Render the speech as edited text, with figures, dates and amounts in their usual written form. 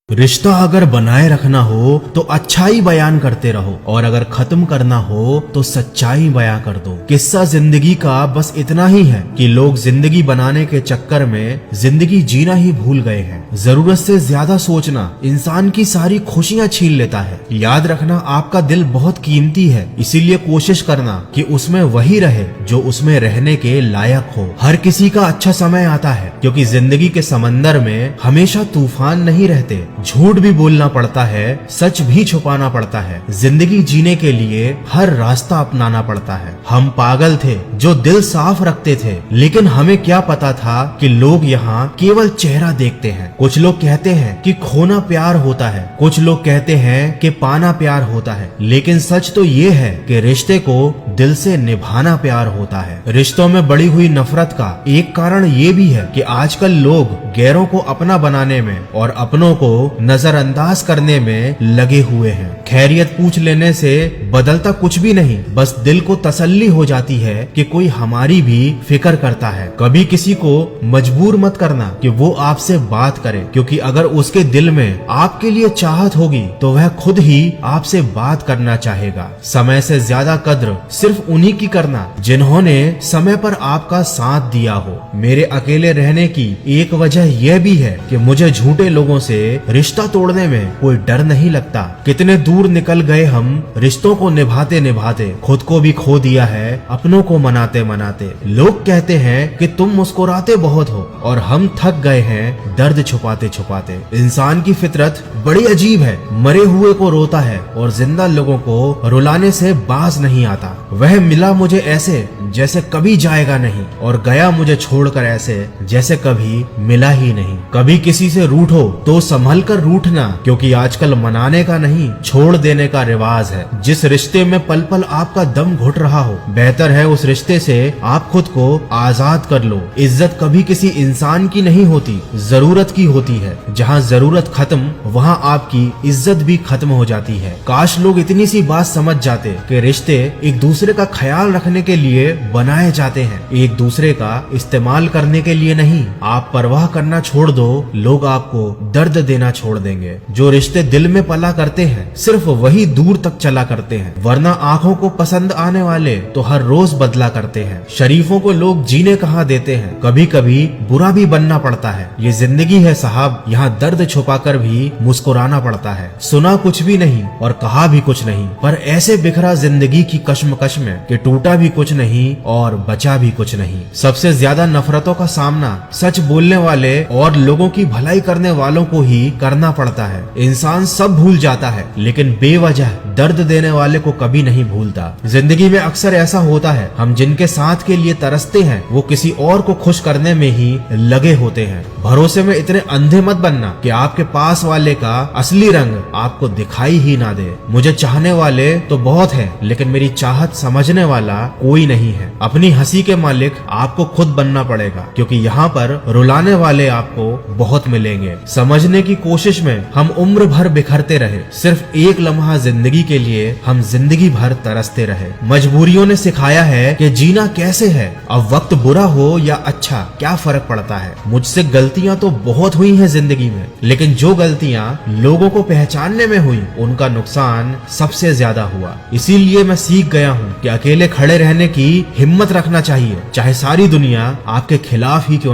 रिश्ता अगर बनाए रखना हो तो अच्छाई बयान करते रहो और अगर खत्म करना हो तो सच्चाई बयां कर दो। किस्सा जिंदगी का बस इतना ही है कि लोग जिंदगी बनाने के चक्कर में जिंदगी जीना ही भूल गए हैं। जरूरत से ज्यादा सोचना इंसान की सारी खुशियां छीन लेता है। याद रखना आपका दिल बहुत कीमती है, इसीलिए कोशिश करना कि उसमें वही रहे जो उसमें रहने के लायक हो। हर किसी का अच्छा समय आता है, क्योंकि जिंदगी के समंदर में हमेशा तूफान नहीं रहते। झूठ भी बोलना पड़ता है, सच भी छुपाना पड़ता है। जिंदगी जीने के लिए हर रास्ता अपनाना पड़ता है। हम पागल थे जो दिल साफ रखते थे, लेकिन हमें क्या पता था कि लोग यहाँ केवल चेहरा देखते हैं। कुछ लोग कहते हैं कि खोना प्यार होता है, कुछ लोग कहते हैं कि पाना प्यार होता है, लेकिन सच तो ये है कि रिश्ते को दिल से निभाना प्यार होता है। रिश्तों में बढ़ी हुई नफरत का एक कारण ये भी है कि आजकल लोग गैरों को अपना बनाने में और अपनों को नजरअंदाज करने में लगे हुए हैं। खैरियत पूछ लेने से बदलता कुछ भी नहीं, बस दिल को तसल्ली हो जाती है कि कोई हमारी भी फिक्र करता है। कभी किसी को मजबूर मत करना कि वो आपसे बात करे, क्योंकि अगर उसके दिल में आपके लिए चाहत होगी तो वह खुद ही आपसे बात करना चाहेगा। समय से ज्यादा कद्र सिर्फ उन्हीं की करना जिन्होंने समय पर आपका साथ दिया हो। मेरे अकेले रहने की एक वजह यह भी है कि मुझे झूठे लोगों से रिश्ता तोड़ने में कोई डर नहीं लगता। कितने दूर निकल गए हम रिश्तों को निभाते निभाते, खुद को भी खो दिया है अपनों को मनाते मनाते। लोग कहते हैं कि तुम मुस्कुराते बहुत हो और हम थक गए हैं दर्द छुपाते छुपाते। इंसान की फितरत बड़ी अजीब है, मरे हुए को रोता है और जिंदा लोगों को रुलाने से बाज नहीं आता। वह मिला मुझे ऐसे जैसे कभी जाएगा नहीं और गया मुझे छोड़कर ऐसे जैसे कभी मिला ही नहीं। कभी किसी से रूठो तो संभल कर रूठना, क्योंकि आजकल मनाने का नहीं छोड़ देने का रिवाज है। जिस रिश्ते में पल पल आपका दम घुट रहा हो, बेहतर है उस रिश्ते से आप खुद को आजाद कर लो। इज्जत कभी किसी इंसान की नहीं होती, जरूरत की होती है। जहाँ जरूरत खत्म वहाँ आपकी इज्जत भी खत्म हो जाती है। काश लोग इतनी सी बात समझ जाते कि रिश्ते एक दूसरे का ख्याल रखने के लिए बनाए जाते हैं, एक दूसरे का इस्तेमाल करने के लिए नहीं। आप परवाह करना छोड़ दो, लोग आपको दर्द देना छोड़ देंगे। जो रिश्ते दिल में पला करते हैं सिर्फ वही दूर तक चला करते हैं, वरना आंखों को पसंद आने वाले तो हर रोज बदला करते हैं। शरीफों को लोग जीने कहाँ देते हैं, कभी कभी बुरा भी बनना पड़ता है। ये जिंदगी है साहब, यहाँ दर्द छुपाकर भी मुस्कुराना पड़ता है। सुना कुछ भी नहीं और कहा भी कुछ नहीं, पर ऐसे बिखरा जिंदगी की कश्मकश में कि टूटा भी कुछ नहीं और बचा भी कुछ नहीं। सबसे ज्यादा नफरतों का सामना सच बोलने वाले और लोगों की भलाई करने वालों को ही करना पड़ता है। इंसान सब भूल जाता है, लेकिन बेवजह दर्द देने वाले को कभी नहीं भूलता। जिंदगी में अक्सर ऐसा होता है, हम जिनके साथ के लिए तरसते हैं वो किसी और को खुश करने में ही लगे होते हैं। भरोसे में इतने अंधे मत बनना कि आपके पास वाले का असली रंग आपको दिखाई ही ना दे। मुझे चाहने वाले तो बहुत हैं, लेकिन मेरी चाहत समझने वाला कोई नहीं है। अपनी हंसी के मालिक आपको खुद बनना पड़ेगा, क्योंकि यहाँ पर रुलाने वाले आपको बहुत मिलेंगे। समझने की कोशिश में हम उम्र भर बिखरते रहे, सिर्फ एक लम्हा जिंदगी के लिए हम जिंदगी भर तरसते रहे। मजबूरियों ने सिखाया है कि जीना कैसे है। अब वक्त बुरा हो या अच्छा क्या फर्क पड़ता है। मुझसे गलतियां तो बहुत हुई हैं जिंदगी में, लेकिन जो गलतियां लोगों को पहचानने में हुई उनका नुकसान सबसे ज्यादा हुआ। इसीलिए मैं सीख गया हूँ कि अकेले खड़े रहने की हिम्मत रखना चाहिए, चाहे सारी दुनिया आपके खिलाफ ही क्यों